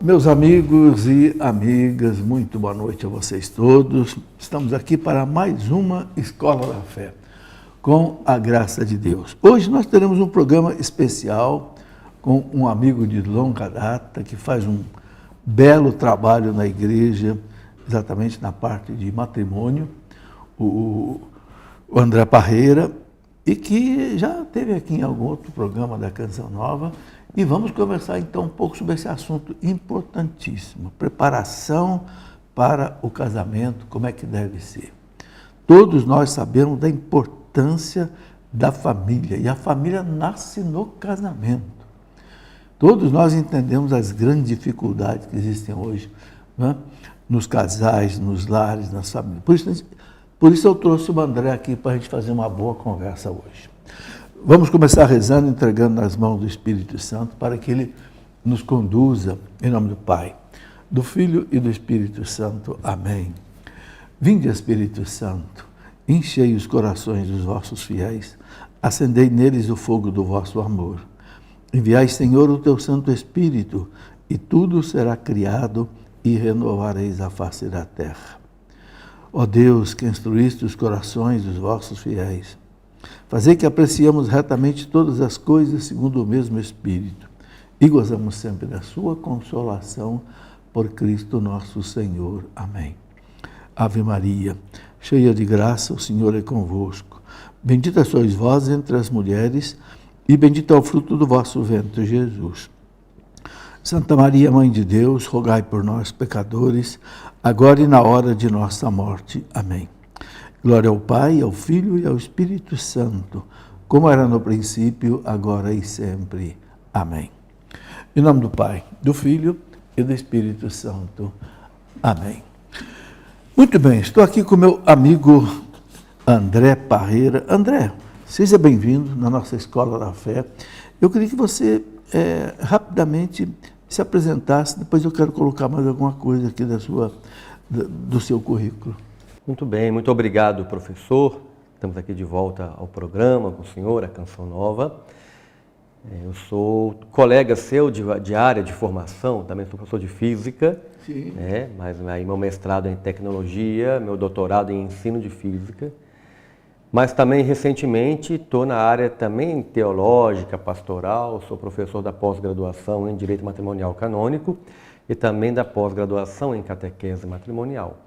Meus amigos e amigas, muito boa noite a vocês todos. Estamos aqui para mais uma Escola da Fé, com a graça de Deus. Hoje nós teremos um programa especial com um amigo de longa data que faz um belo trabalho na igreja, exatamente na parte de matrimônio, o André Parreira, e que já esteve aqui em algum outro programa da Canção Nova. E vamos conversar então um pouco sobre esse assunto importantíssimo, preparação para o casamento, como é que deve ser. Todos nós sabemos da importância da família, e a família nasce no casamento. Todos nós entendemos as grandes dificuldades que existem hoje, né? Nos casais, nos lares, nas famílias. Por isso eu trouxe o André aqui para a gente fazer uma boa conversa hoje. Vamos começar rezando, entregando nas mãos do Espírito Santo para que Ele nos conduza, em nome do Pai, do Filho e do Espírito Santo. Amém. Vinde, Espírito Santo, enchei os corações dos vossos fiéis, acendei neles o fogo do vosso amor. Enviai, Senhor, o teu Santo Espírito, e tudo será criado, e renovareis a face da terra. Ó Deus, que instruíste os corações dos vossos fiéis, fazei que apreciemos retamente todas as coisas segundo o mesmo Espírito e gozamos sempre da sua consolação por Cristo nosso Senhor. Amém. Ave Maria, cheia de graça, o Senhor é convosco. Bendita sois vós entre as mulheres e bendito é o fruto do vosso ventre, Jesus. Santa Maria, Mãe de Deus, rogai por nós, pecadores, agora e na hora de nossa morte. Amém. Glória ao Pai, ao Filho e ao Espírito Santo, como era no princípio, agora e sempre. Amém. Em nome do Pai, do Filho e do Espírito Santo. Amém. Muito bem, estou aqui com meu amigo André Parreira. André, seja bem-vindo na nossa Escola da Fé. Eu queria que você rapidamente se apresentasse, depois eu quero colocar mais alguma coisa aqui do seu currículo. Muito bem, muito obrigado, professor. Estamos aqui de volta ao programa com o senhor, a Canção Nova. Eu sou colega seu de área de formação, também sou professor de física, né? Mas aí meu mestrado é em tecnologia, meu doutorado em ensino de física. Mas também, recentemente, estou na área também teológica, pastoral, sou professor da pós-graduação em Direito Matrimonial Canônico e também da pós-graduação em Catequese Matrimonial.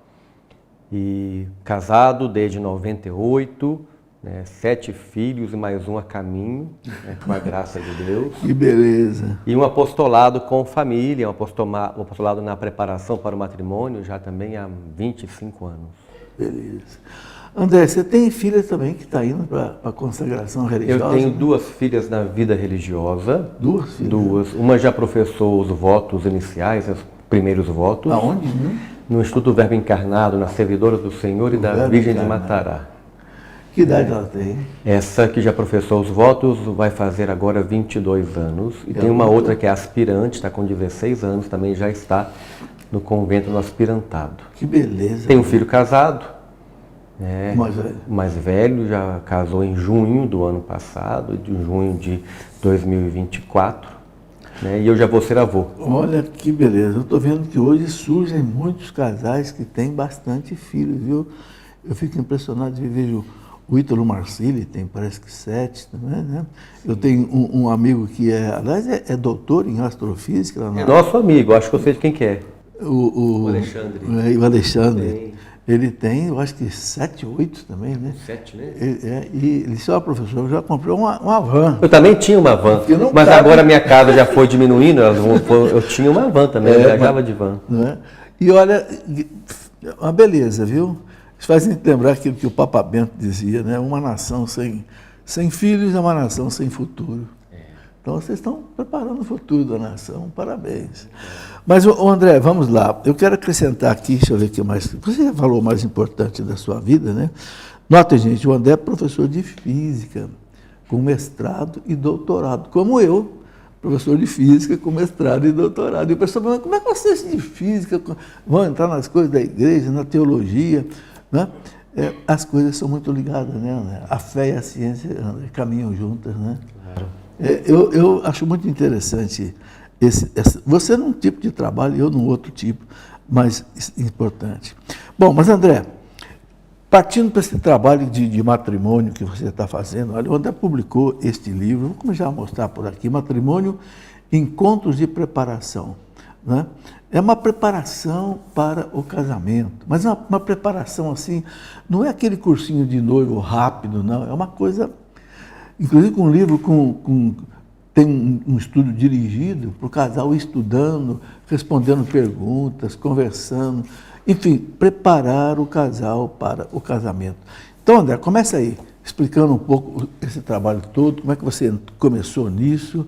E casado desde 98, né, 7 filhos e mais um a caminho, né, com a graça de Deus. Que beleza! E um apostolado com família, um apostolado na preparação para o matrimônio, já também há 25 anos. Beleza. André, você tem filha também que está indo para a consagração religiosa? Eu tenho 2 filhas na vida religiosa. 2 filhas? 2. Uma já professou os votos iniciais, os primeiros votos. Aonde, né? No Instituto Verbo Encarnado, na Servidora do Senhor e da Virgem de Matará. Que idade ela tem? Essa que já professou os votos vai fazer agora 22 anos. E tem uma outra que é aspirante, está com 16 anos, também já está no convento no aspirantado. Que beleza! Tem um filho casado, né? Mais velho? Mais velho, já casou em junho do ano passado, de junho de 2024. Né? E eu já vou ser avô. Olha que beleza, eu estou vendo que hoje surgem muitos casais que têm bastante filhos, viu? Eu fico impressionado de ver o Ítalo Marcilli, tem parece que 7 também, né? Eu tenho um amigo que aliás, é doutor em astrofísica. Lá É nosso amigo, acho que eu sei de quem que é. O Alexandre. O Alexandre. Tem. Ele tem, eu acho que 7, 8 também, né? 7, né? E ele disse, professor, eu já comprei uma van. Eu também tinha uma van, mas agora a minha casa já foi diminuindo, eu tinha uma van também, eu viajava de van. Né? E olha, uma beleza, viu? Isso faz a gente lembrar aquilo que o Papa Bento dizia, né? Uma nação sem filhos é uma nação sem futuro. Então vocês estão preparando o futuro da nação, parabéns. Mas, André, vamos lá. Eu quero acrescentar aqui, deixa eu ver o que mais. Você falou o mais importante da sua vida, né? Notem, gente, o André é professor de física, com mestrado e doutorado, como eu, professor de física com mestrado e doutorado. E o pessoal fala, como é que vocês de física vão entrar nas coisas da igreja, na teologia, né? As coisas são muito ligadas, né, André? A fé e a ciência caminham juntas, né? Claro. Eu acho muito interessante você num tipo de trabalho, eu num outro tipo, mas importante. Bom, mas André, partindo para esse trabalho de matrimônio que você está fazendo, olha, o André publicou este livro, vou começar a mostrar por aqui, Matrimônio, Encontros de Preparação. Né? É uma preparação para o casamento, mas é uma preparação assim, não é aquele cursinho de noivo rápido, não, é uma coisa, inclusive com um livro tem um estudo dirigido para o casal estudando, respondendo perguntas, conversando, enfim, preparar o casal para o casamento. Então, André, começa aí, explicando um pouco esse trabalho todo, como é que você começou nisso,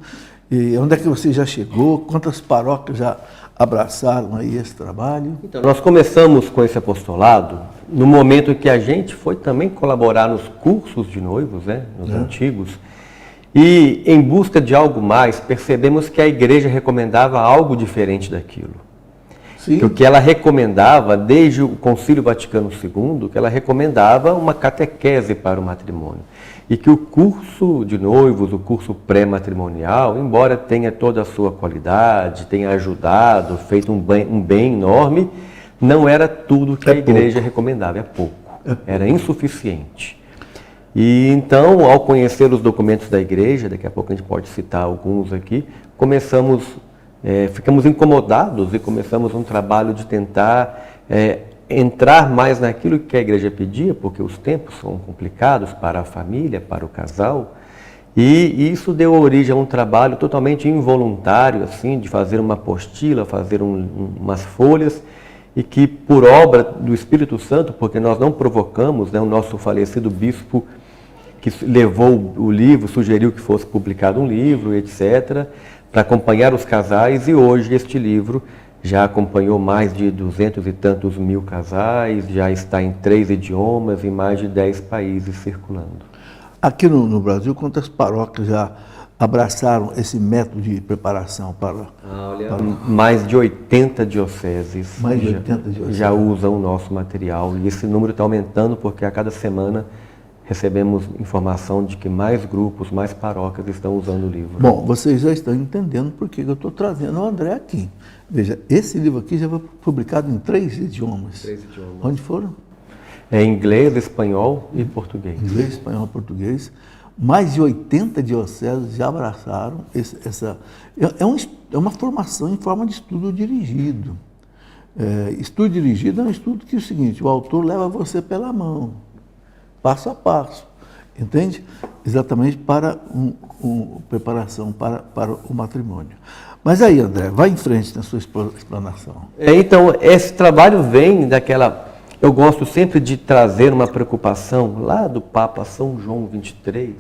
e onde é que você já chegou, quantas paróquias já abraçaram aí esse trabalho? Então, nós começamos com esse apostolado no momento em que a gente foi também colaborar nos cursos de noivos, né, nos antigos, e em busca de algo mais, percebemos que a igreja recomendava algo diferente daquilo. Sim. Que o que ela recomendava, desde o Concílio Vaticano II, que ela recomendava uma catequese para o matrimônio. E que o curso de noivos, o curso pré-matrimonial, embora tenha toda a sua qualidade, tenha ajudado, feito um bem enorme, não era tudo que a igreja recomendava, é pouco, era insuficiente. E então, ao conhecer os documentos da igreja, daqui a pouco a gente pode citar alguns aqui, ficamos incomodados e começamos um trabalho de tentar entrar mais naquilo que a igreja pedia, porque os tempos são complicados para a família, para o casal, e isso deu origem a um trabalho totalmente involuntário, assim, de fazer uma apostila, fazer umas folhas, e que por obra do Espírito Santo, porque nós não provocamos, né, o nosso falecido bispo que levou o livro, sugeriu que fosse publicado um livro, etc., para acompanhar os casais, e hoje este livro já acompanhou mais de 200 e tantos mil casais, já está em 3 idiomas e mais de 10 países circulando. Aqui no Brasil, quantas paróquias já abraçaram esse método de preparação para... Mais de 80 dioceses, mais de 80 dioceses já usam o nosso material, e esse número está aumentando porque a cada semana recebemos informação de que mais grupos, mais paróquias estão usando o livro. Bom, vocês já estão entendendo por que eu estou trazendo o André aqui. Veja, esse livro aqui já foi publicado em 3 idiomas. 3 idiomas. Onde foram? Inglês, espanhol e português. Inglês, espanhol e português. Mais de 80 dioceses já abraçaram essa... É uma formação em forma de estudo dirigido. Estudo dirigido é um estudo que é o seguinte, o autor leva você pela mão, passo a passo, entende? Exatamente para preparação para o matrimônio. Mas aí, André, vai em frente na sua explanação. Então, esse trabalho vem daquela... Eu gosto sempre de trazer uma preocupação lá do Papa São João XXIII,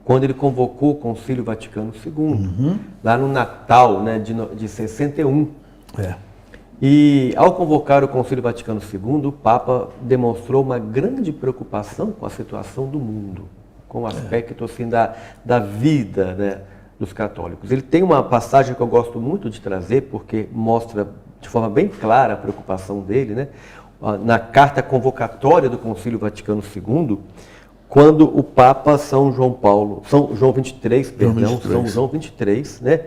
quando ele convocou o Concílio Vaticano II, lá no Natal, né, de 61. E ao convocar o Concílio Vaticano II, o Papa demonstrou uma grande preocupação com a situação do mundo, com o aspecto assim, da vida, né, dos católicos. Ele tem uma passagem que eu gosto muito de trazer, porque mostra de forma bem clara a preocupação dele, né? Na carta convocatória do Concílio Vaticano II, quando o Papa São João XXIII, né,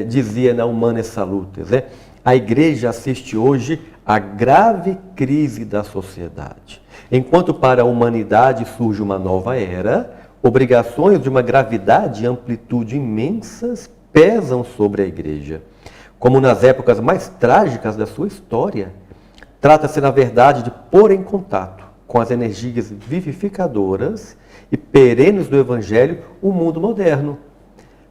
dizia na Humanae Salutis, né, a Igreja assiste hoje à grave crise da sociedade. Enquanto para a humanidade surge uma nova era, obrigações de uma gravidade e amplitude imensas pesam sobre a Igreja. Como nas épocas mais trágicas da sua história, trata-se, na verdade, de pôr em contato com as energias vivificadoras e perenes do Evangelho o mundo moderno.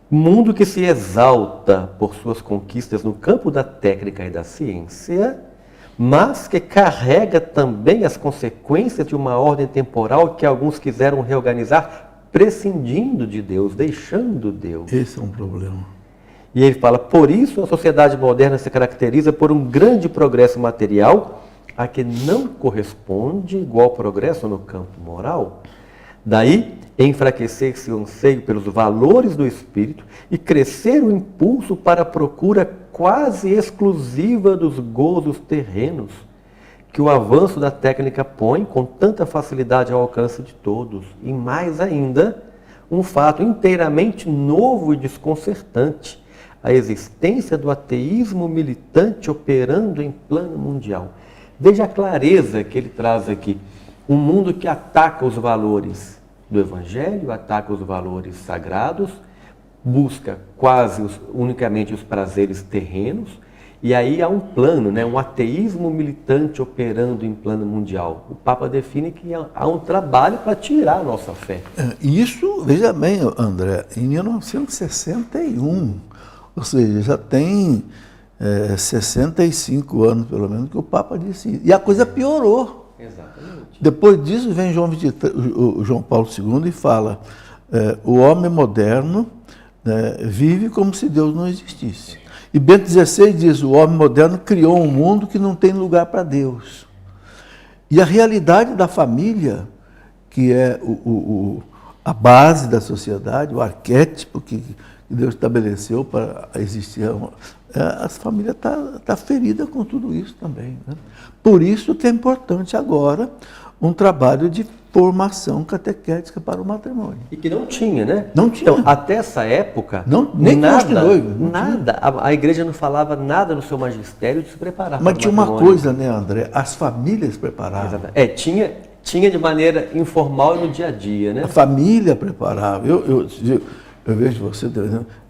Mundo que se exalta por suas conquistas no campo da técnica e da ciência, mas que carrega também as consequências de uma ordem temporal que alguns quiseram reorganizar, prescindindo de Deus, deixando Deus. Esse é um problema. E ele fala, por isso a sociedade moderna se caracteriza por um grande progresso material, a que não corresponde igual progresso no campo moral. Daí, enfraquecer-se o anseio pelos valores do espírito e crescer o impulso para a procura quase exclusiva dos gozos terrenos, que o avanço da técnica põe com tanta facilidade ao alcance de todos. E mais ainda, um fato inteiramente novo e desconcertante, a existência do ateísmo militante operando em plano mundial. Veja a clareza que ele traz aqui. Um mundo que ataca os valores do Evangelho, ataca os valores sagrados, busca unicamente os prazeres terrenos, e aí há um plano, né, um ateísmo militante operando em plano mundial. O Papa define que há um trabalho para tirar a nossa fé. Isso, veja bem, André, em 1961, ou seja, já tem 65 anos, pelo menos, que o Papa disse isso. E a coisa piorou. Exatamente. Depois disso vem o João Paulo II e fala, o homem moderno vive como se Deus não existisse. E Bento XVI diz, o homem moderno criou um mundo que não tem lugar para Deus. E a realidade da família, que é a base da sociedade, o arquétipo que Deus estabeleceu para existir, a família está ferida com tudo isso também, né? Por isso que é importante agora um trabalho de formação catequética para o matrimônio. E que não tinha, né? Não tinha. Então, até essa época, nem noivo, nada. A igreja não falava nada no seu magistério de se preparar Mas para o tinha uma matrimônio. coisa, né, André? As famílias preparavam. Tinha de maneira informal e no dia a dia, né? A família preparava. Eu vejo você,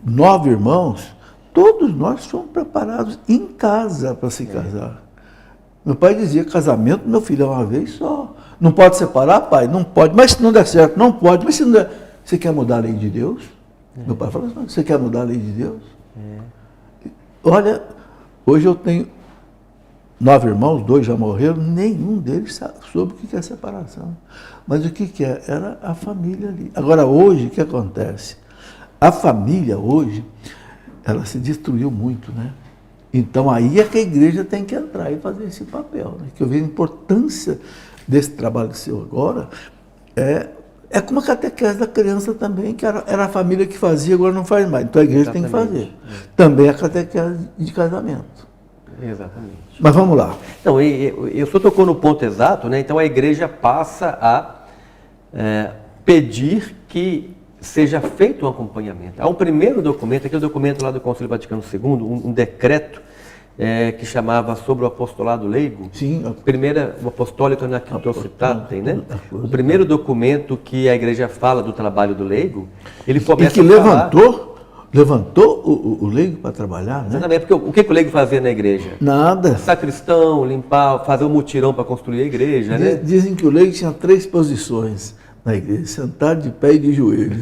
9 irmãos, todos nós fomos preparados em casa para se casar. Meu pai dizia, casamento, meu filho, é uma vez só. Não pode separar, pai? Não pode. Mas se não der certo, não pode. Mas se não der... Você quer mudar a lei de Deus? Meu pai falou assim, você quer mudar a lei de Deus? Olha, hoje eu tenho 9 irmãos, 2 já morreram, nenhum deles soube o que é separação. Mas o que é? Era a família ali. Agora, hoje, o que acontece? A família, hoje, ela se destruiu muito, né? Então, aí é que a igreja tem que entrar e fazer esse papel, né? Que eu vejo a importância desse trabalho seu agora, é como a catequese da criança também, que era a família que fazia, agora não faz mais. Então, a igreja tem que fazer. Também a catequese de casamento. Exatamente. Mas vamos lá. Então, eu só tocou no ponto exato, né? Então, a igreja passa a pedir que seja feito um acompanhamento. Há um primeiro documento, aquele documento lá do Concílio Vaticano II, um decreto que chamava sobre o apostolado leigo. Sim. O apostólico na Quintocitatem, né? O primeiro documento que a igreja fala do trabalho do leigo, ele começa a falar... levantou o leigo para trabalhar, né? Exatamente, porque o que o leigo fazia na igreja? Nada. Sacristão, limpar, fazer um mutirão para construir a igreja, né? Dizem que o leigo tinha 3 posições na igreja, sentado, de pé e de joelho.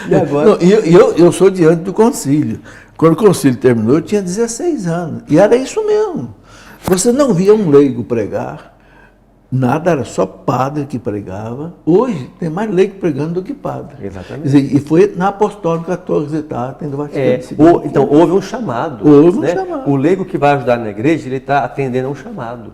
E agora? Eu sou diante do concílio. Quando o concílio terminou, eu tinha 16 anos. E era isso mesmo. Você não via um leigo pregar, nada, era só padre que pregava. Hoje tem mais leigo pregando do que padre. Exatamente. Quer dizer, e foi na Apostólica Quintocitatem do Vaticano II. Então, houve um chamado. Houve um né? chamado. O leigo que vai ajudar na igreja, ele está atendendo a um chamado.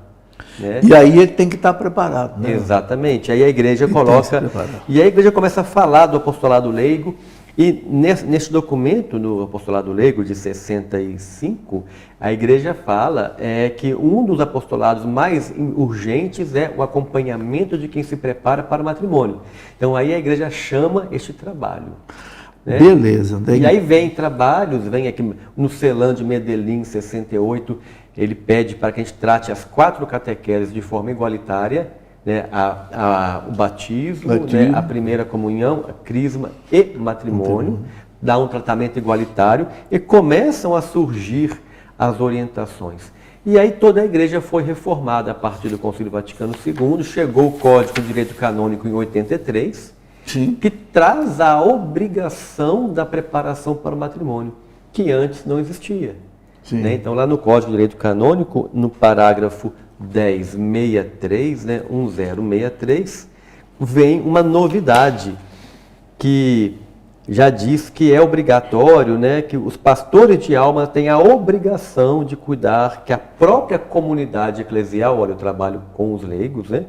Né? E aí ele tem que estar preparado, né? Exatamente. Aí a igreja coloca... E a igreja começa a falar do apostolado leigo. E nesse documento, no apostolado leigo de 65, a igreja fala que um dos apostolados mais urgentes é o acompanhamento de quem se prepara para o matrimônio. Então aí a igreja chama este trabalho. Né? Beleza. E aí vem trabalhos, vem aqui no Celan de Medellín, 68, ele pede para que a gente trate as 4 catequeses de forma igualitária, né, o batismo, né, a primeira comunhão, a crisma e matrimônio, dá um tratamento igualitário e começam a surgir as orientações. E aí toda a igreja foi reformada a partir do Concílio Vaticano II, chegou o Código de Direito Canônico em 83, Sim. que traz a obrigação da preparação para o matrimônio, que antes não existia. Né? Então lá no Código de Direito Canônico, no parágrafo 1063, né, 1063, vem uma novidade que já diz que é obrigatório, né, que os pastores de alma têm a obrigação de cuidar que a própria comunidade eclesial, olha, eu trabalho com os leigos, né,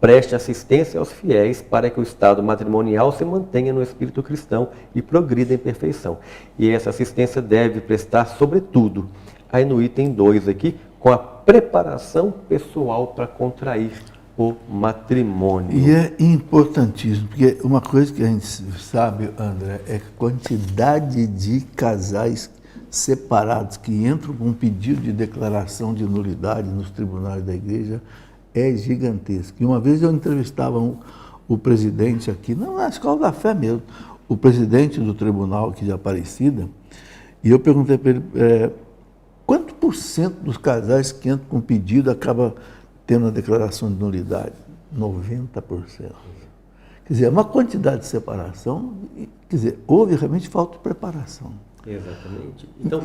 preste assistência aos fiéis para que o estado matrimonial se mantenha no espírito cristão e progrida em perfeição. E essa assistência deve prestar, sobretudo, aí no item 2 aqui, com a preparação pessoal para contrair o matrimônio. E é importantíssimo, porque uma coisa que a gente sabe, André, é que a quantidade de casais separados que entram com um pedido de declaração de nulidade nos tribunais da igreja é gigantesca. E uma vez eu entrevistava o presidente aqui, não na Escola da Fé mesmo, o presidente do tribunal aqui de Aparecida, e eu perguntei para ele, quanto por cento dos casais que entram com pedido acaba tendo a declaração de nulidade? 90%. Quer dizer, é uma quantidade de separação, quer dizer, houve realmente falta de preparação. Exatamente. Então,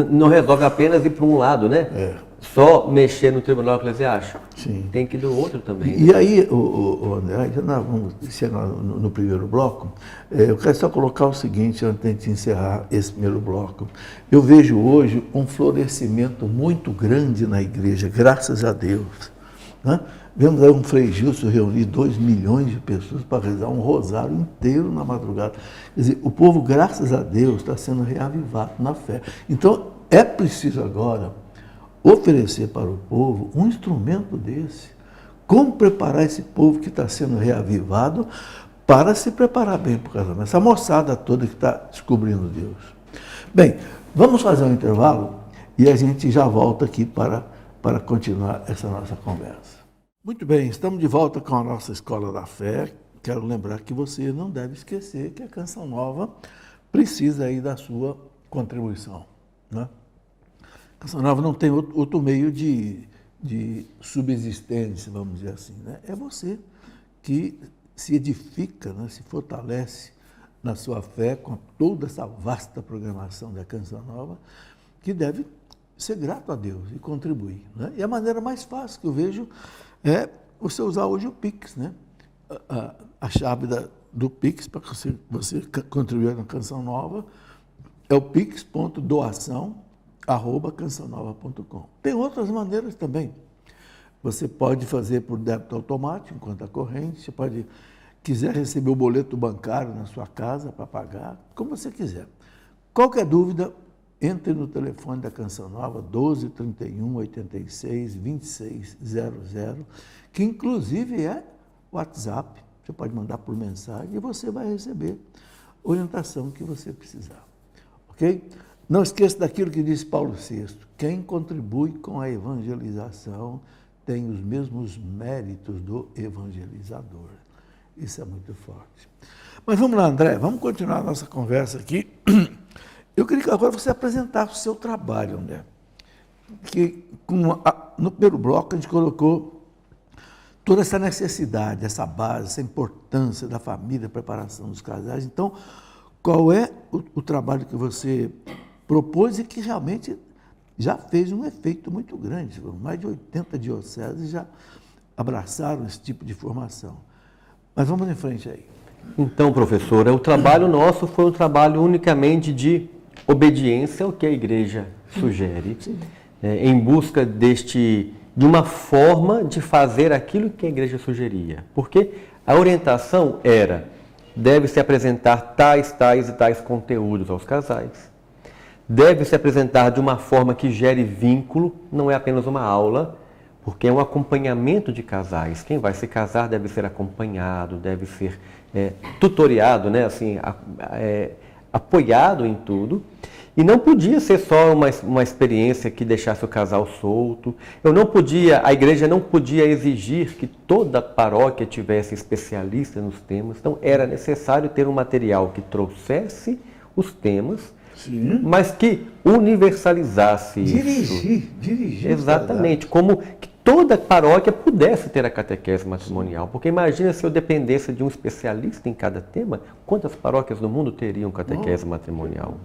não resolve apenas ir para um lado, né? Só mexer no tribunal eclesiástico. Sim. Tem que ir do outro também. E aí, André, já nós vamos chegar no primeiro bloco, eu quero só colocar o seguinte, antes de a gente encerrar esse primeiro bloco. Eu vejo hoje um florescimento muito grande na igreja, graças a Deus. Né? Vemos aí um Frei Gilson reunir 2 milhões de pessoas para rezar um rosário inteiro na madrugada. Quer dizer, o povo, graças a Deus, está sendo reavivado na fé. Então, é preciso agora oferecer para o povo um instrumento desse. Como preparar esse povo que está sendo reavivado para se preparar bem para o casamento. Essa moçada toda que está descobrindo Deus. Bem, vamos fazer um intervalo e a gente já volta aqui para continuar essa nossa conversa. Muito bem, estamos de volta com a nossa Escola da Fé. Quero lembrar que você não deve esquecer que a Canção Nova precisa aí da sua contribuição. Né? A Canção Nova não tem outro meio de subsistência, vamos dizer assim. Né? É você que se edifica, né? Se fortalece na sua fé com toda essa vasta programação da Canção Nova, que deve ser grato a Deus e contribuir. Né? E a maneira mais fácil que eu vejo é você usar hoje o Pix, né? A chave do Pix para você contribuir na Canção Nova é o pix.doação@cançãonova.com. Tem outras maneiras também. Você pode fazer por débito automático, em conta corrente, você pode, quiser receber o boleto bancário na sua casa para pagar, como você quiser. Qualquer dúvida, entre no telefone da Canção Nova, 12 31 86 26 00, que inclusive é WhatsApp. Você pode mandar por mensagem e você vai receber a orientação que você precisar. Ok? Não esqueça daquilo que disse Paulo VI. Quem contribui com a evangelização tem os mesmos méritos do evangelizador. Isso é muito forte. Mas vamos lá, André, vamos continuar a nossa conversa aqui. Eu queria que agora você apresentasse o seu trabalho, André. Que no primeiro bloco a gente colocou toda essa necessidade, essa base, essa importância da família, a preparação dos casais. Então, qual é o trabalho que você propôs e que realmente já fez um efeito muito grande? Mais de 80 dioceses já abraçaram esse tipo de formação. Mas vamos em frente aí. Então, professora, o trabalho nosso foi um trabalho unicamente de obediência ao que a igreja sugere, em busca de uma forma de fazer aquilo que a igreja sugeria. Porque a orientação era, deve-se apresentar tais e tais conteúdos aos casais, deve-se apresentar de uma forma que gere vínculo, não é apenas uma aula, porque é um acompanhamento de casais. Quem vai se casar deve ser acompanhado, deve ser tutoriado, né? Assim, apoiado em tudo. E não podia ser só uma experiência que deixasse o casal solto. A igreja não podia exigir que toda paróquia tivesse especialista nos temas. Então, era necessário ter um material que trouxesse os temas, sim, mas que universalizasse isso. Dirigir. Exatamente, como que toda paróquia pudesse ter a catequese matrimonial. Porque imagina se eu dependesse de um especialista em cada tema, quantas paróquias no mundo teriam catequese matrimonial?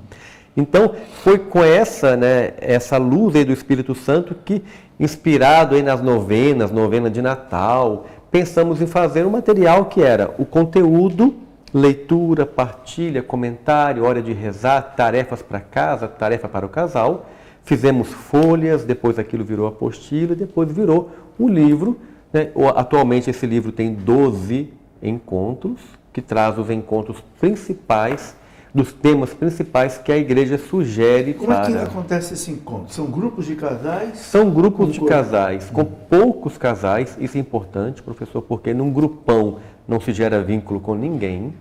Então, foi com essa luz aí do Espírito Santo que, inspirado aí nas novenas, novena de Natal, pensamos em fazer um material que era o conteúdo, leitura, partilha, comentário, hora de rezar, tarefas para casa, tarefa para o casal. Fizemos folhas, depois aquilo virou apostila, depois virou um livro. Né? Atualmente esse livro tem 12 encontros, que traz os encontros principais dos temas principais que a igreja sugere Como é que para... acontece esse encontro? São grupos de casais? São grupos de casais, com poucos casais. Isso é importante, professor, porque num grupão não se gera vínculo com ninguém.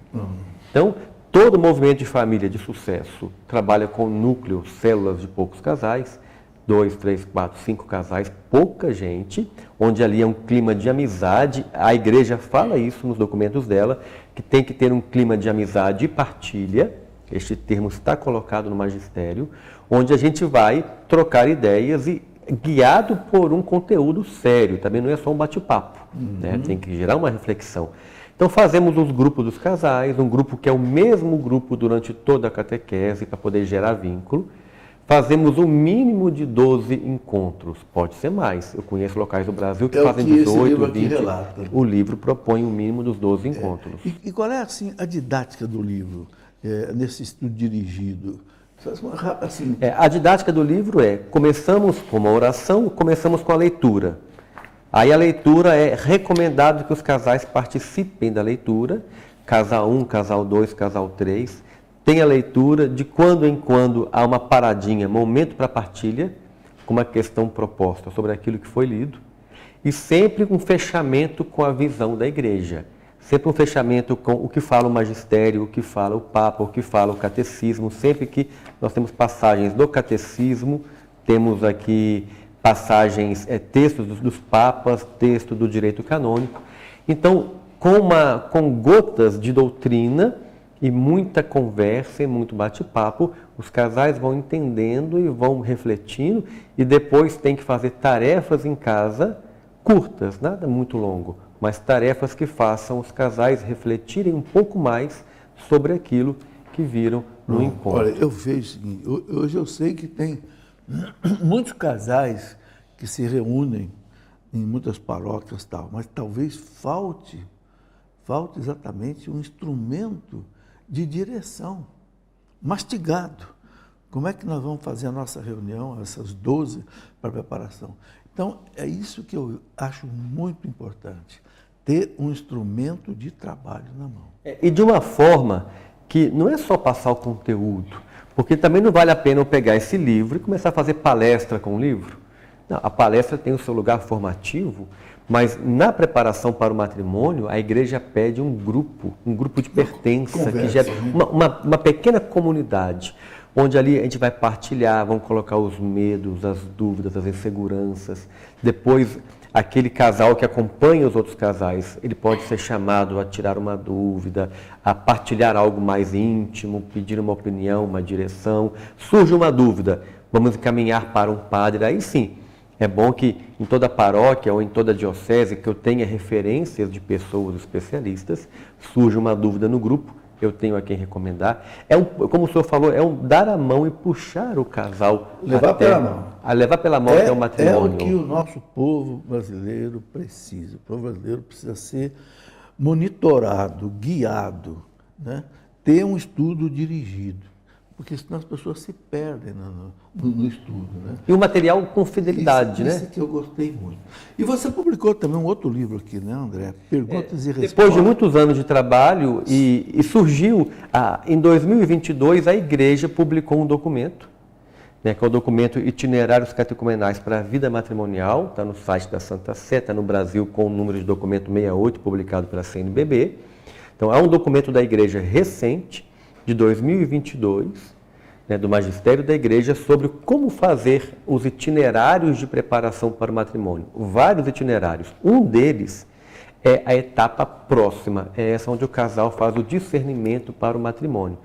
Então, todo movimento de família de sucesso trabalha com núcleos, células de poucos casais, 2, 3, 4, 5 casais, pouca gente, onde ali é um clima de amizade. A igreja fala isso nos documentos dela, que tem que ter um clima de amizade e partilha. Este termo está colocado no magistério, onde a gente vai trocar ideias e guiado por um conteúdo sério. Também não é só um bate-papo, né? Tem que gerar uma reflexão. Então fazemos os grupos dos casais, um grupo que é o mesmo grupo durante toda a catequese, para poder gerar vínculo. Fazemos um mínimo de 12 encontros, pode ser mais. Eu conheço locais do Brasil que fazem 18, 20. O livro propõe um mínimo dos 12 encontros. E qual é assim, a didática do livro, nesse estudo dirigido? Assim, A didática do livro começamos com uma oração, começamos com a leitura. Aí a leitura é recomendado que os casais participem da leitura, casal 1, casal 2, casal 3. Tem a leitura, de quando em quando há uma paradinha, momento para partilha, com uma questão proposta sobre aquilo que foi lido, e sempre um fechamento com a visão da igreja. Sempre um fechamento com o que fala o magistério, o que fala o Papa, o que fala o catecismo. Sempre que nós temos passagens do catecismo, temos aqui passagens, textos dos papas, texto do direito canônico. Então, com gotas de doutrina e muita conversa e muito bate-papo, os casais vão entendendo e vão refletindo, e depois tem que fazer tarefas em casa curtas, nada muito longo, mas tarefas que façam os casais refletirem um pouco mais sobre aquilo que viram no encontro. Olha, eu vejo o seguinte, hoje eu sei que tem muitos casais que se reúnem em muitas paróquias e tal, mas talvez falte exatamente um instrumento de direção, mastigado. Como é que nós vamos fazer a nossa reunião, essas 12, para preparação? Então, é isso que eu acho muito importante, ter um instrumento de trabalho na mão. E de uma forma que não é só passar o conteúdo, porque também não vale a pena eu pegar esse livro e começar a fazer palestra com o livro. Não, a palestra tem o seu lugar formativo, mas na preparação para o matrimônio, a igreja pede um grupo de pertença, que gera uma pequena comunidade, onde ali a gente vai partilhar, vão colocar os medos, as dúvidas, as inseguranças. Depois, aquele casal que acompanha os outros casais, ele pode ser chamado a tirar uma dúvida, a partilhar algo mais íntimo, pedir uma opinião, uma direção. Surge uma dúvida, vamos encaminhar para um padre, aí sim. É bom que em toda paróquia ou em toda diocese que eu tenha referências de pessoas especialistas, surge uma dúvida no grupo, eu tenho a quem recomendar. Como o senhor falou, dar a mão e puxar o casal. Levar pela mão. Levar pela mão até o matrimônio. É o que o nosso povo brasileiro precisa. O povo brasileiro precisa ser monitorado, guiado, né? Ter um estudo dirigido. Porque senão as pessoas se perdem no estudo. Né? E o material com fidelidade, né? Isso que eu gostei muito. E você publicou também um outro livro aqui, né, André? Perguntas e Respostas. Depois de muitos anos de trabalho, e surgiu, em 2022, a igreja publicou um documento, né, que é o documento Itinerários Catecumenais para a Vida Matrimonial, está no site da Santa Sé, está no Brasil com o número de documento 68, publicado pela CNBB. Então, é um documento da igreja recente, de 2022, né, do Magistério da Igreja, sobre como fazer os itinerários de preparação para o matrimônio. Vários itinerários. Um deles é a etapa próxima, é essa onde o casal faz o discernimento para o matrimônio.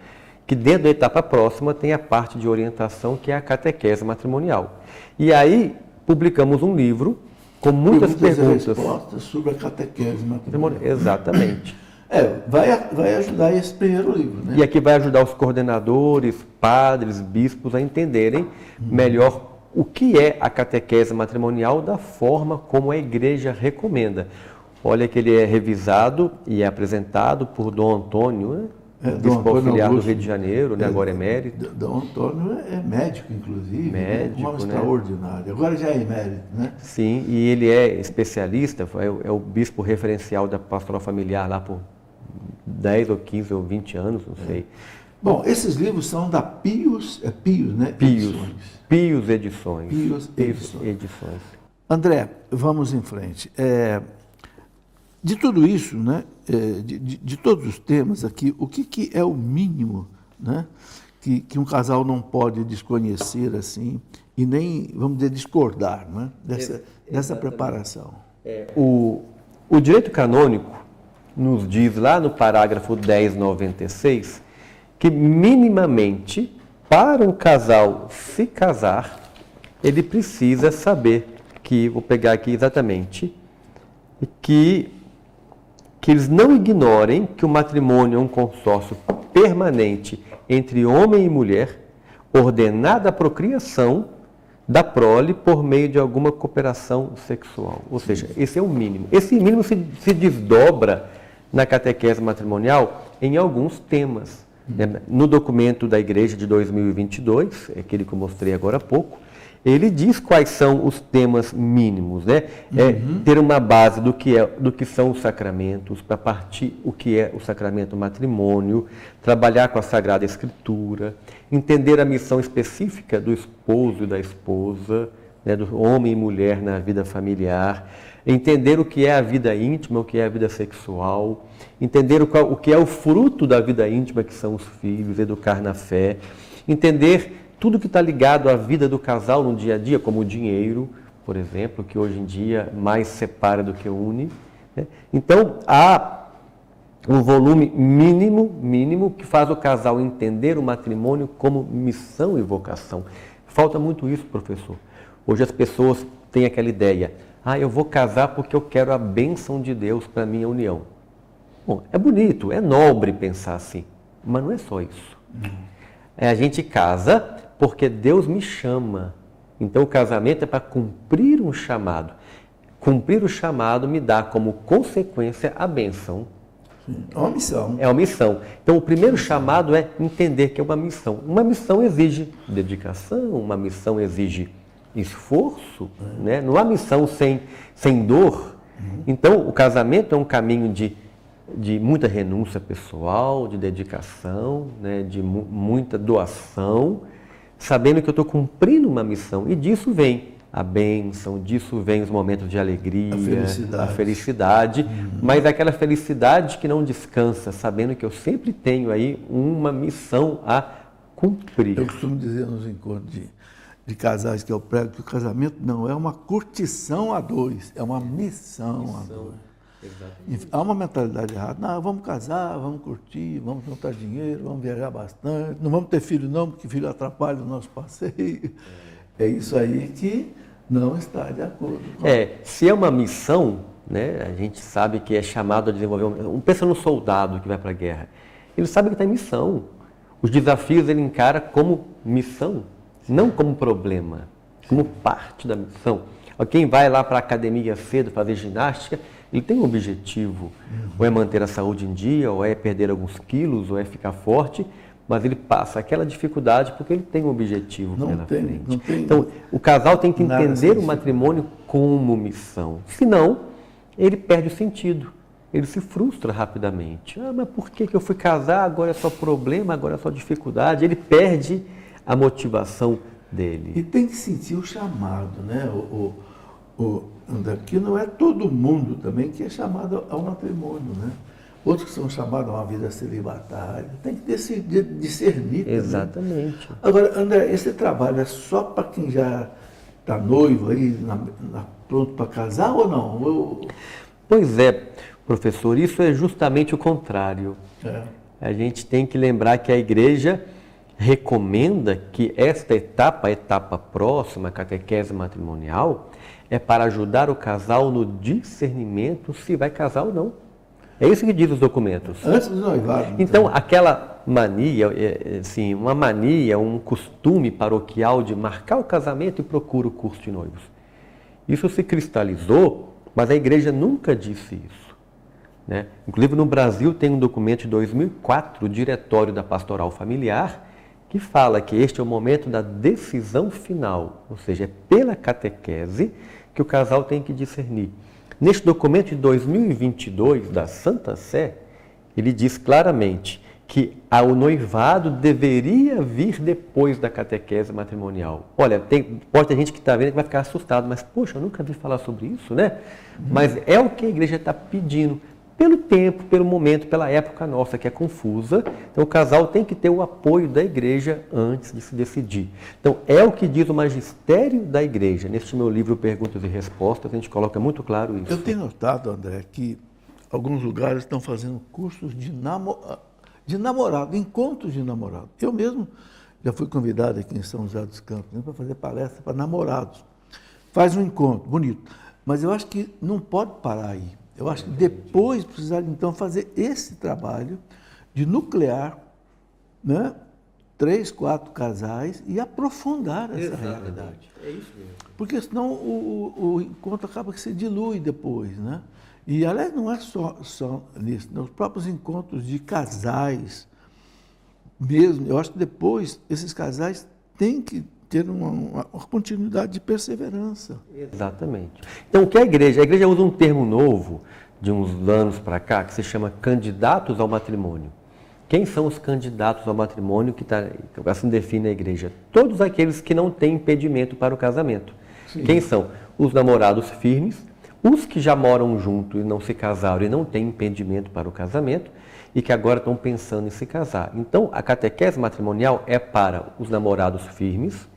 Que dentro da etapa próxima tem a parte de orientação, que é a catequese matrimonial. E aí publicamos um livro com muitas perguntas. E respostas sobre a catequese matrimonial. Exatamente. Vai ajudar esse primeiro livro, né? E aqui vai ajudar os coordenadores, padres, bispos a entenderem melhor o que é a catequese matrimonial da forma como a igreja recomenda. Olha que ele é revisado e é apresentado por Dom Antônio, bispo auxiliar do Rio de Janeiro, né, agora emérito. Dom Antônio é médico, inclusive. Médico, um homem né? Extraordinário. Agora já é emérito, né? Sim, e ele é especialista, é o bispo referencial da pastoral familiar lá por 10 ou 15 ou 20 anos, não sei. Bom, esses livros são da Pius, né? Pius Edições. Pius Edições. André, vamos em frente. De tudo isso, né? De todos os temas aqui, o que é o mínimo, né? Que um casal não pode desconhecer assim e nem, vamos dizer, discordar, né? Dessa preparação. O direito canônico nos diz lá no parágrafo 1096 que minimamente para um casal se casar, ele precisa saber que, vou pegar aqui exatamente, que eles não ignorem que o matrimônio é um consórcio permanente entre homem e mulher, ordenada a procriação da prole por meio de alguma cooperação sexual. Ou seja, esse é o mínimo. Esse mínimo se desdobra na catequese matrimonial em alguns temas. No documento da Igreja de 2022, aquele que eu mostrei agora há pouco, ele diz quais são os temas mínimos, né? Ter uma base do que são os sacramentos, para partir o que é o sacramento matrimônio, trabalhar com a Sagrada Escritura, entender a missão específica do esposo e da esposa, né, do homem e mulher na vida familiar, entender o que é a vida íntima, o que é a vida sexual, entender o que é o fruto da vida íntima, que são os filhos, educar na fé, entender tudo que está ligado à vida do casal no dia a dia, como o dinheiro, por exemplo, que hoje em dia mais separa do que une, né? Então, há um volume mínimo que faz o casal entender o matrimônio como missão e vocação. Falta muito isso, professor. Hoje as pessoas têm aquela ideia, eu vou casar porque eu quero a bênção de Deus para a minha união. Bom, é bonito, é nobre pensar assim, mas não é só isso. A gente casa porque Deus me chama. Então o casamento é para cumprir um chamado. Cumprir o chamado me dá como consequência a bênção. É uma missão. É uma missão. Então o primeiro chamado é entender que é uma missão. Uma missão exige dedicação, uma missão exige esforço, né? Não há missão sem dor. Então o casamento é um caminho de muita renúncia pessoal, de dedicação, né? De muita doação, sabendo que eu estou cumprindo uma missão. E disso vem a bênção, disso vem os momentos de alegria, a felicidade, mas aquela felicidade que não descansa, sabendo que eu sempre tenho aí uma missão a cumprir. Eu costumo dizer nos encontros de casais que eu prego que o casamento não é uma curtição a dois, é uma missão a dois. Exatamente. Há uma mentalidade errada. Não, vamos casar, vamos curtir, vamos juntar dinheiro, vamos viajar bastante, não vamos ter filho não, porque filho atrapalha o nosso passeio. É isso aí que não está de acordo com... Se é uma missão, né, a gente sabe que é chamado a desenvolver... Pensa no soldado que vai para a guerra. Ele sabe que está em missão. Os desafios ele encara como missão, não como problema, como parte da missão. Quem vai lá para a academia cedo fazer ginástica, ele tem um objetivo, ou é manter a saúde em dia, ou é perder alguns quilos, ou é ficar forte, mas ele passa aquela dificuldade porque ele tem um objetivo pela frente. Então, o casal tem que entender o matrimônio como missão. Senão, ele perde o sentido, ele se frustra rapidamente. Mas por que eu fui casar, agora é só problema, agora é só dificuldade? Ele perde a motivação dele. E tem que sentir o chamado, né? Que não é todo mundo também que é chamado ao matrimônio, né? Outros que são chamados a uma vida celibatária. Tem que discernir. Exatamente. Também. Agora, André, esse trabalho é só para quem já está noivo aí, pronto para casar ou não? Pois é, professor, isso é justamente o contrário. A gente tem que lembrar que a Igreja recomenda que esta etapa, a etapa próxima, a catequese matrimonial, é para ajudar o casal no discernimento se vai casar ou não. É isso que diz os documentos. Antes do noivado. Então, aquela mania, assim, uma mania, um costume paroquial de marcar o casamento e procura o curso de noivos. Isso se cristalizou, mas a Igreja nunca disse isso, né? Inclusive no Brasil tem um documento de 2004, o Diretório da Pastoral Familiar, que fala que este é o momento da decisão final, ou seja, é pela catequese que o casal tem que discernir. Neste documento de 2022 da Santa Sé, ele diz claramente que o noivado deveria vir depois da catequese matrimonial. Olha, pode ter gente que está vendo que vai ficar assustado, mas poxa, eu nunca vi falar sobre isso, né? Mas é o que a igreja está pedindo. Pelo tempo, pelo momento, pela época nossa, que é confusa. Então, o casal tem que ter o apoio da igreja antes de se decidir. Então, é o que diz o magistério da igreja. Neste meu livro, Perguntas e Respostas, a gente coloca muito claro isso. Eu tenho notado, André, que alguns lugares estão fazendo cursos de namorado, encontros de namorado. Eu mesmo já fui convidado aqui em São José dos Campos para fazer palestra para namorados. Faz um encontro, bonito. Mas eu acho que não pode parar aí. Eu acho que depois precisar, então, fazer esse trabalho de nuclear, né, 3, 4 casais e aprofundar essa realidade. É isso mesmo. Porque senão o encontro acaba que se dilui depois, né? E, aliás, não é só nisso, nos próprios encontros de casais mesmo, eu acho que depois esses casais têm que ter uma continuidade de perseverança. Exatamente. Então, o que a igreja usa um termo novo, de uns anos para cá, que se chama candidatos ao matrimônio. Quem são os candidatos ao matrimônio que assim define a igreja? Todos aqueles que não têm impedimento para o casamento. Sim. Quem são? Os namorados firmes, os que já moram juntos e não se casaram e não têm impedimento para o casamento e que agora estão pensando em se casar. Então, a catequese matrimonial é para os namorados firmes,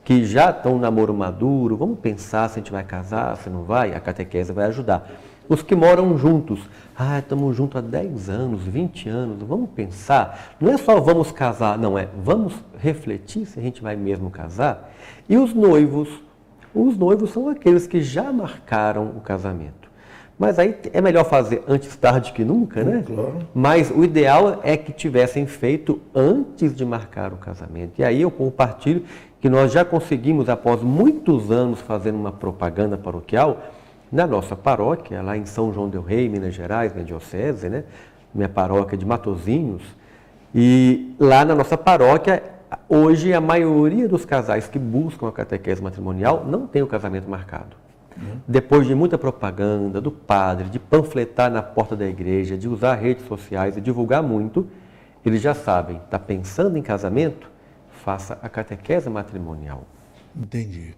que já estão no namoro maduro, vamos pensar se a gente vai casar, se não vai, a catequese vai ajudar. Os que moram juntos, estamos juntos há 10 anos, 20 anos, vamos pensar, não é só vamos casar, não, vamos refletir se a gente vai mesmo casar. E os noivos são aqueles que já marcaram o casamento. Mas aí é melhor fazer antes tarde que nunca, né? Claro. Mas o ideal é que tivessem feito antes de marcar o casamento. E aí eu compartilho que nós já conseguimos, após muitos anos fazendo uma propaganda paroquial, na nossa paróquia, lá em São João del Rei, Minas Gerais, minha diocese, né? Minha paróquia de Matozinhos. E lá na nossa paróquia, hoje a maioria dos casais que buscam a catequese matrimonial não tem o casamento marcado. Depois de muita propaganda do padre, de panfletar na porta da igreja, de usar redes sociais e divulgar muito, eles já sabem, está pensando em casamento? Faça a catequese matrimonial. Entendi.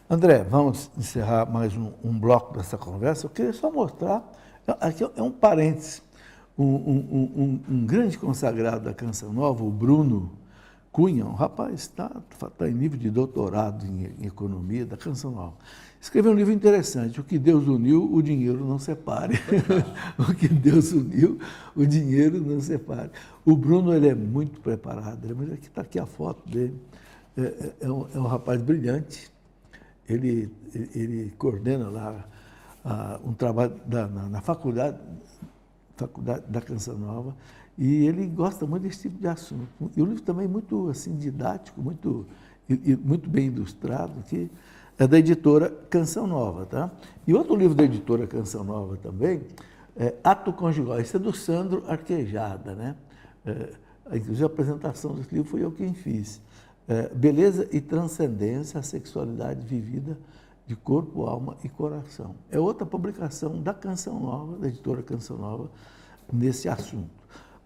André, vamos encerrar mais um bloco dessa conversa. Eu queria só mostrar, aqui é um parênteses, um grande consagrado da Canção Nova, o Bruno Cunha, um rapaz está em nível de doutorado em economia da Canção Nova. Escreveu um livro interessante, O que Deus uniu, o dinheiro não separe. O que Deus uniu, o dinheiro não separe. O Bruno, ele é muito preparado, está aqui a foto dele, é um rapaz brilhante, ele coordena lá um trabalho na faculdade da Canção Nova, e ele gosta muito desse tipo de assunto. E o livro também é muito assim, didático, muito bem ilustrado, que é da editora Canção Nova. Tá? E outro livro da editora Canção Nova também é Ato Conjugal. Esse é do Sandro Arquejada. Né? Inclusive a apresentação desse livro foi eu quem fiz. Beleza e Transcendência, a Sexualidade Vivida de Corpo, Alma e Coração. É outra publicação da Canção Nova, da editora Canção Nova, nesse assunto.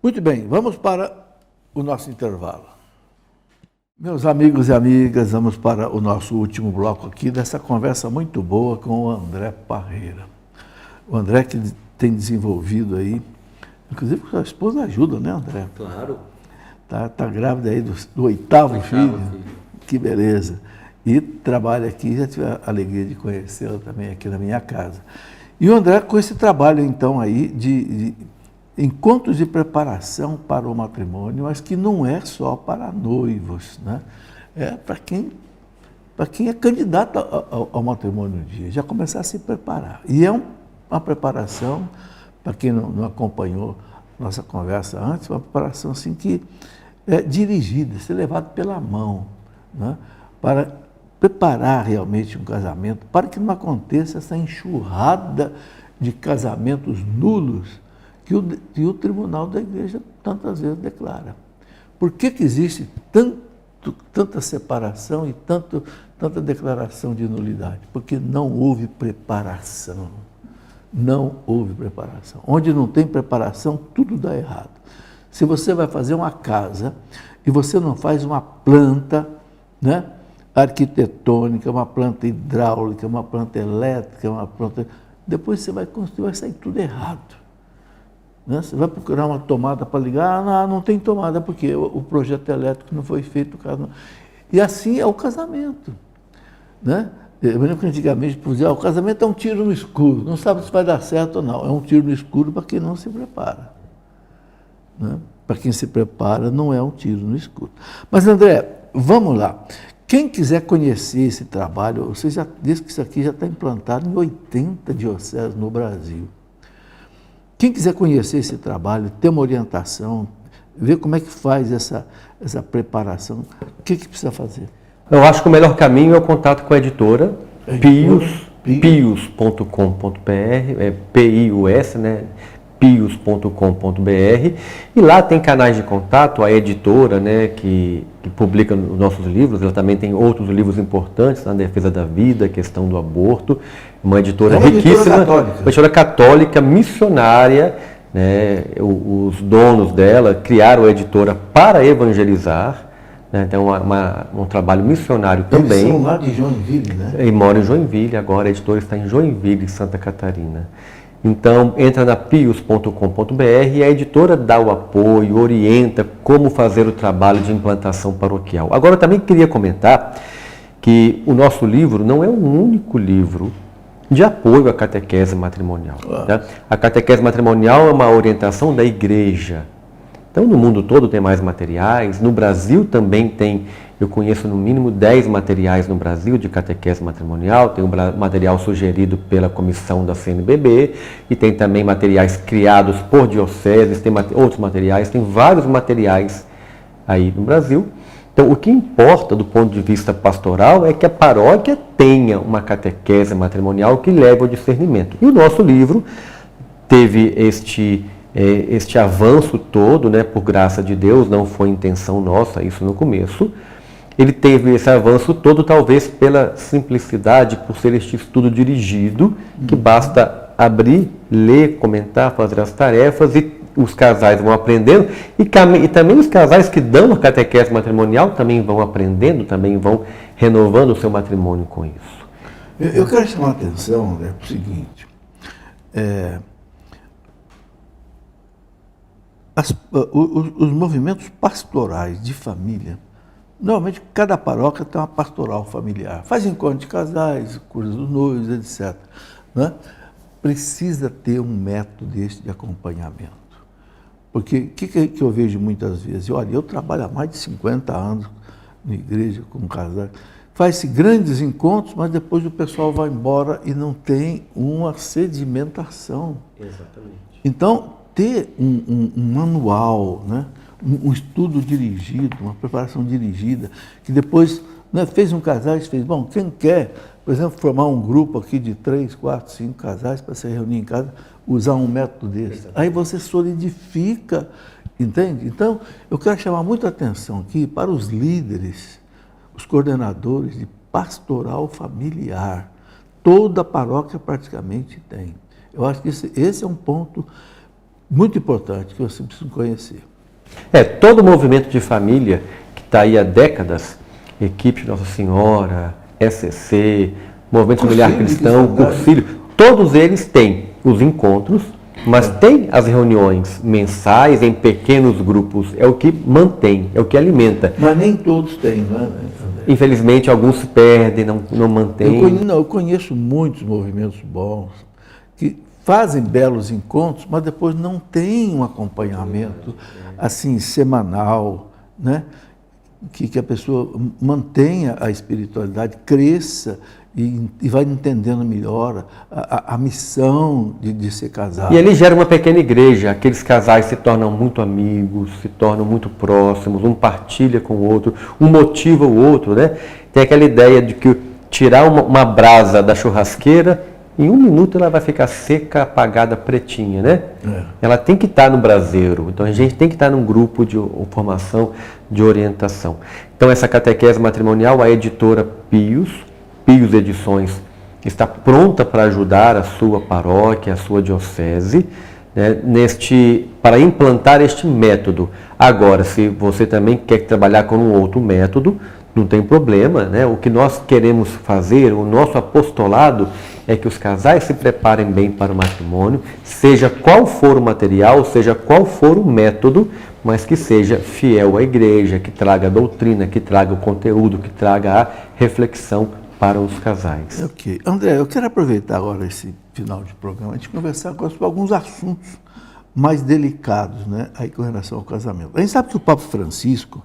Muito bem, vamos para o nosso intervalo. Meus amigos e amigas, vamos para o nosso último bloco aqui dessa conversa muito boa com o André Parreira. O André que tem desenvolvido aí, inclusive a esposa ajuda, né, André? Claro. Tá grávida aí do 8º filho. Que beleza. E trabalha aqui, já tive a alegria de conhecê-la também aqui na minha casa. E o André com esse trabalho então aí de encontros de preparação para o matrimônio, mas que não é só para noivos, né? É para quem é candidato ao matrimônio um dia, já começar a se preparar. E é uma preparação, para quem não acompanhou nossa conversa antes, uma preparação assim que é dirigida, ser levado pela mão, né? Para preparar realmente um casamento, para que não aconteça essa enxurrada de casamentos nulos que o tribunal da igreja tantas vezes declara. Por que existe tanta separação e tanta declaração de nulidade? Porque não houve preparação. Não houve preparação. Onde não tem preparação, tudo dá errado. Se você vai fazer uma casa e você não faz uma planta, né, arquitetônica, uma planta hidráulica, uma planta elétrica, uma planta... Depois você vai construir, vai sair tudo errado. Né? Você vai procurar uma tomada para ligar, não tem tomada, porque o projeto elétrico não foi feito. E assim é o casamento. Né? Eu lembro que antigamente dizia, o casamento é um tiro no escuro, não sabe se vai dar certo ou não. É um tiro no escuro para quem não se prepara. Né? Para quem se prepara, não é um tiro no escuro. Mas, André, vamos lá. Quem quiser conhecer esse trabalho, você já disse que isso aqui já está implantado em 80 dioceses no Brasil. Quem quiser conhecer esse trabalho, ter uma orientação, ver como é que faz essa preparação, o que precisa fazer? Eu acho que o melhor caminho é o contato com a editora, pius.com.br, P-I-U-S, né? pius.com.br, e lá tem canais de contato, a editora, né, que publica os nossos livros, ela também tem outros livros importantes na defesa da vida, questão do aborto, uma editora riquíssima, uma editora católica, missionária, né, os donos dela criaram a editora para evangelizar, né, então um trabalho missionário também. Eles são lá de Joinville, né? E moram em Joinville, agora a editora está em Joinville, Santa Catarina. Então, entra na pius.com.br e a editora dá o apoio, orienta como fazer o trabalho de implantação paroquial. Agora, eu também queria comentar que o nosso livro não é o único livro de apoio à catequese matrimonial. Tá? A catequese matrimonial é uma orientação da igreja. Então, no mundo todo tem mais materiais, no Brasil também tem, eu conheço no mínimo 10 materiais no Brasil de catequese matrimonial, tem um material sugerido pela comissão da CNBB, e tem também materiais criados por dioceses, tem outros materiais, tem vários materiais aí no Brasil. Então, o que importa do ponto de vista pastoral é que a paróquia tenha uma catequese matrimonial que leve ao discernimento. E o nosso livro teve este avanço todo, né, por graça de Deus, não foi intenção nossa isso no começo. Ele teve esse avanço todo, talvez pela simplicidade, por ser este estudo dirigido, que basta abrir, ler, comentar, fazer as tarefas, e os casais vão aprendendo, e também os casais que dão a catequese matrimonial também vão aprendendo, também vão renovando o seu matrimônio com isso. Eu quero chamar a atenção, né, para o seguinte, os movimentos pastorais de família, normalmente cada paróquia tem uma pastoral familiar, faz encontro de casais, cura dos noivos, etc. Né? Precisa ter um método desse de acompanhamento. Porque o que eu vejo muitas vezes? Olha, eu trabalho há mais de 50 anos na igreja com casais, faz-se grandes encontros, mas depois o pessoal vai embora e não tem uma sedimentação. Exatamente. Então, ter um manual, né? Um estudo dirigido, uma preparação dirigida, que depois, né, fez um casal e fez, bom, quem quer, por exemplo, formar um grupo aqui de 3, 4, 5 casais para se reunir em casa, usar um método desse. Exatamente. Aí você solidifica, entende? Então, eu quero chamar muita atenção aqui para os líderes, os coordenadores de pastoral familiar. Toda paróquia praticamente tem. Eu acho que esse é um ponto muito importante que você precisa conhecer. Todo movimento de família que está aí há décadas, Equipe de Nossa Senhora, SCC, Movimento Familiar Cristão, Cursilho, todos eles têm os encontros, mas tem as reuniões mensais em pequenos grupos, é o que mantém, é o que alimenta. Mas nem todos têm, né? Infelizmente, alguns se perdem, não mantêm. Eu conheço muitos movimentos bons que fazem belos encontros, mas depois não tem um acompanhamento assim semanal, né? Que a pessoa mantenha a espiritualidade, cresça e vai entendendo melhor a missão de ser casado. E ele gera uma pequena igreja, aqueles casais se tornam muito amigos, se tornam muito próximos, um partilha com o outro, um motiva o outro, né? Tem aquela ideia de que tirar uma brasa da churrasqueira, em 1 minuto ela vai ficar seca, apagada, pretinha, né? Ela tem que estar no braseiro. Então a gente tem que estar num grupo de formação, de orientação. Então essa catequese matrimonial, a editora Pius Edições, está pronta para ajudar a sua paróquia, a sua diocese. né, para implantar este método. Agora, se você também quer trabalhar com um outro método, não tem problema, né? O que nós queremos fazer, o nosso apostolado, é que os casais se preparem bem para o matrimônio, seja qual for o material, seja qual for o método, mas que seja fiel à igreja, que traga a doutrina, que traga o conteúdo, que traga a reflexão para os casais. Ok. André, eu quero aproveitar agora esse final de programa, a gente conversar agora sobre alguns assuntos mais delicados, né, aí com relação ao casamento. A gente sabe que o Papa Francisco,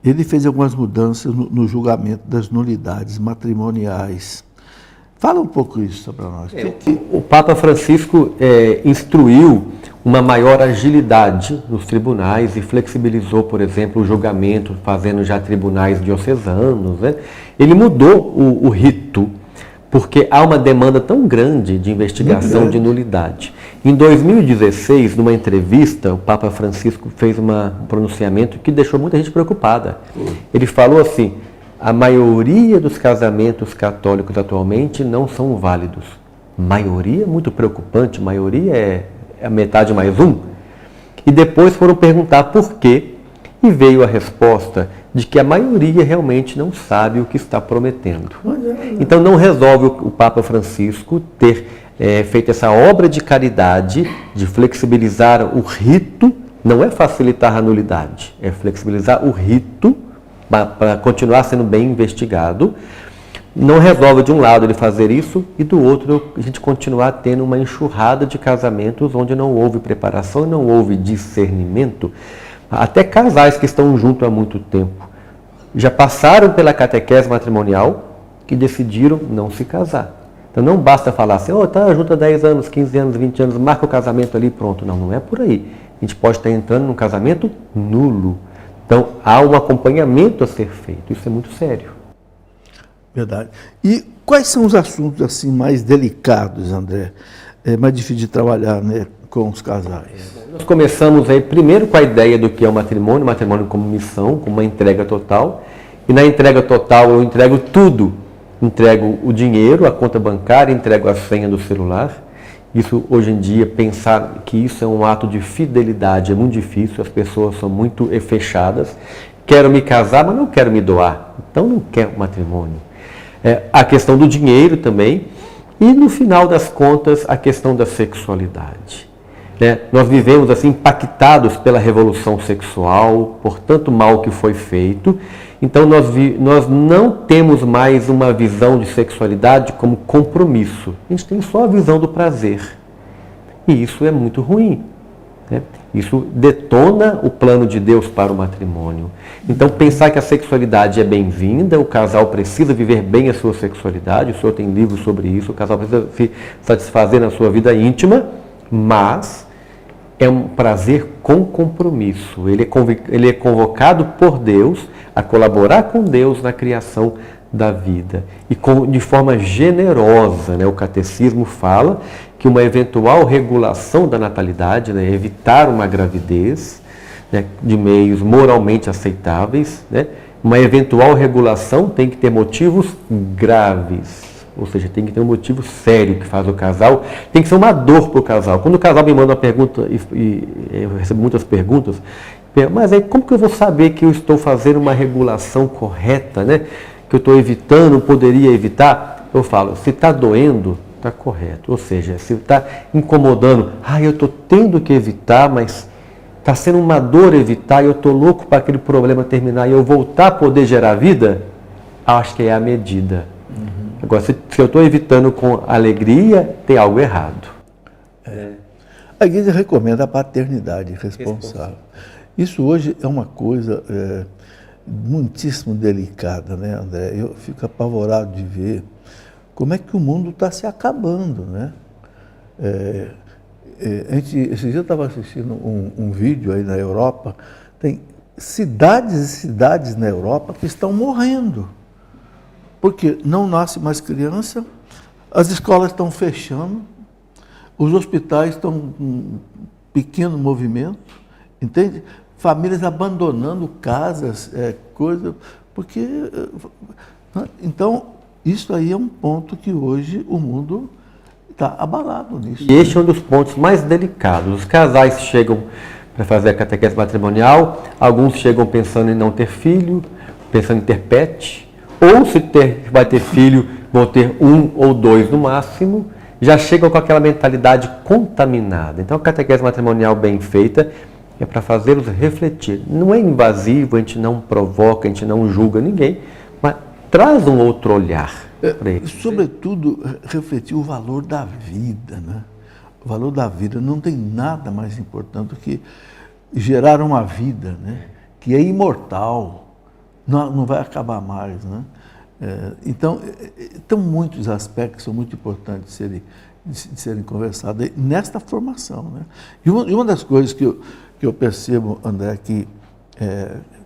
ele fez algumas mudanças no julgamento das nulidades matrimoniais. Fala um pouco isso para nós. O Papa Francisco instruiu uma maior agilidade nos tribunais e flexibilizou, por exemplo, o julgamento, fazendo já tribunais diocesanos, né? Ele mudou o rito, porque há uma demanda tão grande de investigação de nulidade. Em 2016, numa entrevista, o Papa Francisco fez um pronunciamento que deixou muita gente preocupada. Ele falou assim: a maioria dos casamentos católicos atualmente não são válidos. Maioria? Muito preocupante, maioria é a metade mais um. E depois foram perguntar por quê, e veio a resposta de que a maioria realmente não sabe o que está prometendo. Então não resolve o Papa Francisco ter feito essa obra de caridade, de flexibilizar o rito, não é facilitar a nulidade, é flexibilizar o rito para continuar sendo bem investigado. Não resolve de um lado ele fazer isso e do outro a gente continuar tendo uma enxurrada de casamentos onde não houve preparação, não houve discernimento. Até casais que estão juntos há muito tempo já passaram pela catequese matrimonial e decidiram não se casar. Então não basta falar assim, tá junto há 10 anos, 15 anos, 20 anos, marca o casamento ali, pronto. Não, não é por aí. A gente pode estar entrando num casamento nulo. Então há um acompanhamento a ser feito, isso é muito sério. Verdade. E quais são os assuntos assim mais delicados, André? Mais difícil de trabalhar, né, com os casais? Nós começamos aí primeiro com a ideia do que é o matrimônio como missão, como uma entrega total. E na entrega total eu entrego tudo. Entrego o dinheiro, a conta bancária, entrego a senha do celular. Isso, hoje em dia, pensar que isso é um ato de fidelidade é muito difícil, as pessoas são muito fechadas. Quero me casar, mas não quero me doar. Então não quero matrimônio. A questão do dinheiro também. E, no final das contas, a questão da sexualidade. Nós vivemos assim impactados pela revolução sexual, por tanto mal que foi feito. Então nós não temos mais uma visão de sexualidade como compromisso. A gente tem só a visão do prazer. E isso é muito ruim. Isso detona o plano de Deus para o matrimônio. Então pensar que a sexualidade é bem-vinda, o casal precisa viver bem a sua sexualidade, o senhor tem livros sobre isso, o casal precisa se satisfazer na sua vida íntima, mas é um prazer com compromisso. Ele é convocado por Deus a colaborar com Deus na criação da vida. E de forma generosa, o catecismo fala que uma eventual regulação da natalidade, evitar uma gravidez, de meios moralmente aceitáveis, uma eventual regulação tem que ter motivos graves. Ou seja, tem que ter um motivo sério que faz o casal, tem que ser uma dor para o casal. Quando o casal me manda uma pergunta, e eu recebo muitas perguntas, mas aí como que eu vou saber que eu estou fazendo uma regulação correta, que eu estou evitando, poderia evitar? Eu falo, se está doendo, está correto. Ou seja, se está incomodando, eu estou tendo que evitar, mas está sendo uma dor evitar, e eu estou louco para aquele problema terminar e eu voltar a poder gerar vida, acho que é a medida. Agora, se eu estou evitando com alegria, tem algo errado. A igreja recomenda a paternidade responsável. Isso hoje é uma coisa muitíssimo delicada, André? Eu fico apavorado de ver como é que o mundo está se acabando, esse dia eu estava assistindo um vídeo aí na Europa, tem cidades e cidades na Europa que estão morrendo. Porque não nasce mais criança, as escolas estão fechando, os hospitais estão com pequeno movimento, entende? Famílias abandonando casas, coisa, porque... Então, isso aí é um ponto que hoje o mundo está abalado nisso. E este é um dos pontos mais delicados. Os casais chegam para fazer a catequese matrimonial, alguns chegam pensando em não ter filho, pensando em ter pet, ou se vai ter filho, vão ter 1 ou 2 no máximo, já chegam com aquela mentalidade contaminada. Então a catequese matrimonial bem feita é para fazê-los refletir. Não é invasivo, a gente não provoca, a gente não julga ninguém, mas traz um outro olhar para eles. Sobretudo, refletir o valor da vida, né? O valor da vida. Não tem nada mais importante do que gerar uma vida, né? Que é imortal, não vai acabar mais, né? Então, muitos aspectos que são muito importantes de serem conversados nesta formação, né? E uma das coisas que eu percebo, André, que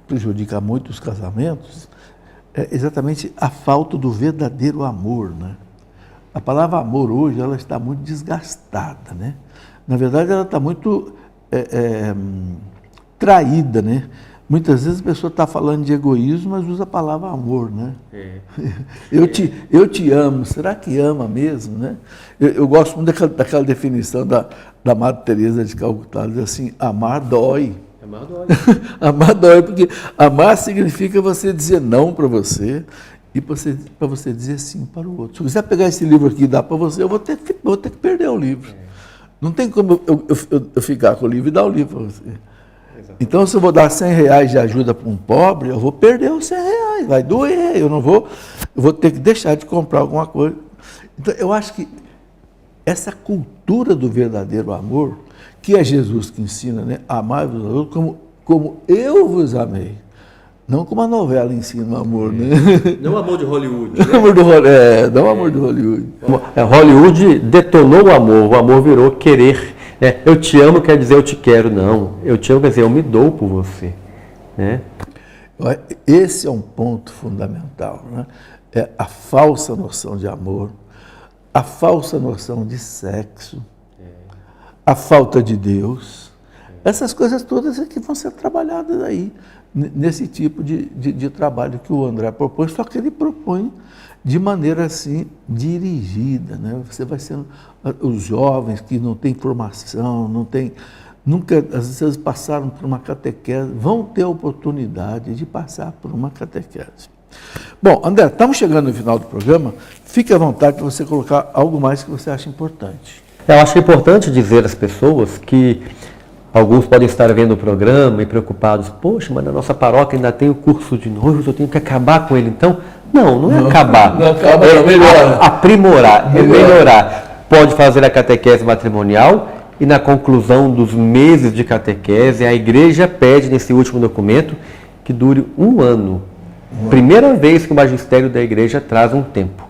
prejudica muito os casamentos, é exatamente a falta do verdadeiro amor, né? A palavra amor hoje ela está muito desgastada, né? Na verdade, ela está muito traída, né? Muitas vezes a pessoa está falando de egoísmo, mas usa a palavra amor, né? Eu te amo, será que ama mesmo, né? Eu gosto muito daquela definição da Madre Teresa de Calcutá, diz assim, amar dói. Amar dói. Amar dói, porque amar significa você dizer não para você e para você dizer sim para o outro. Se eu quiser pegar esse livro aqui e dar para você, eu vou ter que perder o livro. Não tem como eu ficar com o livro e dar o livro para você. Então, se eu vou dar R$100 de ajuda para um pobre, eu vou perder os R$100, vai doer, eu vou ter que deixar de comprar alguma coisa. Então, eu acho que essa cultura do verdadeiro amor, que é Jesus que ensina, né? Amai-vos aos outros como eu vos amei. Não como a novela ensina o amor, né? Não o amor de Hollywood. Né? Não o amor de Hollywood. Hollywood detonou o amor virou querer. Eu te amo quer dizer eu te quero, não. Eu te amo quer dizer eu me dou por você. Né? Esse é um ponto fundamental, né? É a falsa noção de amor, a falsa noção de sexo, a falta de Deus. Essas coisas todas é que vão ser trabalhadas aí, nesse tipo de trabalho que o André propõe, só que ele propõe de maneira assim, dirigida, né? Você vai sendo, os jovens que não têm formação, nunca, às vezes passaram por uma catequese, vão ter a oportunidade de passar por uma catequese. Bom, André, estamos chegando no final do programa, fique à vontade para você colocar algo mais que você acha importante. Eu acho importante dizer às pessoas que alguns podem estar vendo o programa e preocupados, poxa, mas na nossa paróquia ainda tem o curso de noivos, eu tenho que acabar com ele, então... Não é acabar. Não acaba, é melhorar. Aprimorar, melhorar. Pode fazer a catequese matrimonial e na conclusão dos meses de catequese, a igreja pede nesse último documento que dure 1 ano. Primeira vez que o magistério da igreja traz um tempo.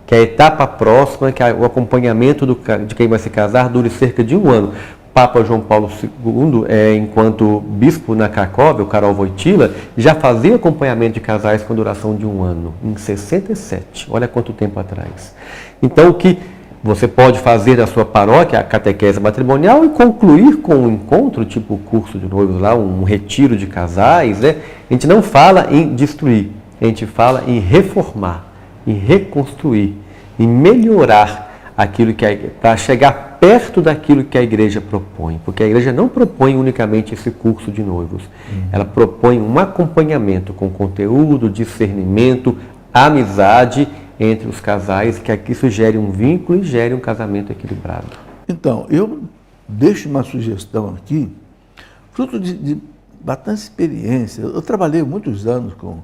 Que a etapa próxima, que o acompanhamento de quem vai se casar dure cerca de 1 ano. Papa João Paulo II, enquanto bispo na Cracóvia, o Karol Wojtyla, já fazia acompanhamento de casais com duração de 1 ano, em 67. Olha quanto tempo atrás. Então, o que você pode fazer na sua paróquia, a catequese matrimonial, e concluir com um encontro, tipo o curso de noivos lá, um retiro de casais, né? A gente não fala em destruir, a gente fala em reformar, em reconstruir, em melhorar aquilo que para chegar perto daquilo que a igreja propõe, porque a igreja não propõe unicamente esse curso de noivos, ela propõe um acompanhamento com conteúdo, discernimento, amizade entre os casais, que aqui isso gere um vínculo e gere um casamento equilibrado. Então, eu deixo uma sugestão aqui, fruto de bastante experiência. Eu trabalhei muitos anos com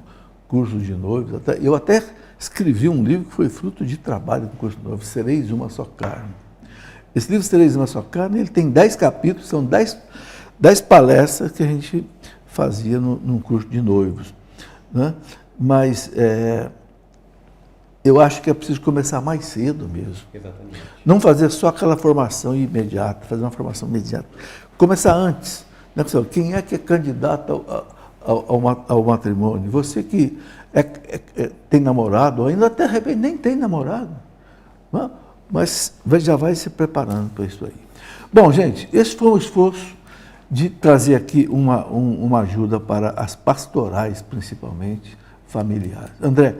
cursos de noivos, eu até escrevi um livro que foi fruto de trabalho com curso de noivos, Sereis Uma Só Carne. Esse livro, Sereis Uma Só Carne, ele tem 10 capítulos, são 10 palestras que a gente fazia num curso de noivos, né? Mas eu acho que é preciso começar mais cedo mesmo. Exatamente. Não fazer só aquela formação imediata, fazer uma formação imediata. Começar antes. Né? Quem é que é candidato ao matrimônio? Você que tem namorado, ou ainda até de repente nem tem namorado, né? Mas já vai se preparando para isso aí. Bom, gente, esse foi um esforço de trazer aqui uma ajuda para as pastorais, principalmente familiares. André,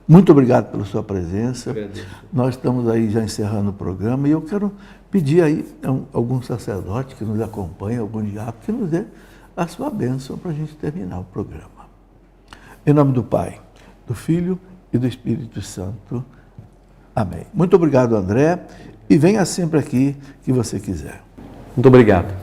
Muito obrigado pela sua presença. Agradeço. Nós estamos aí já encerrando o programa e eu quero pedir aí a algum sacerdote que nos acompanhe, algum diácono, que nos dê a sua bênção para a gente terminar o programa. Em nome do Pai, do Filho e do Espírito Santo. Amém. Muito obrigado, André, e venha sempre aqui que você quiser. Muito obrigado.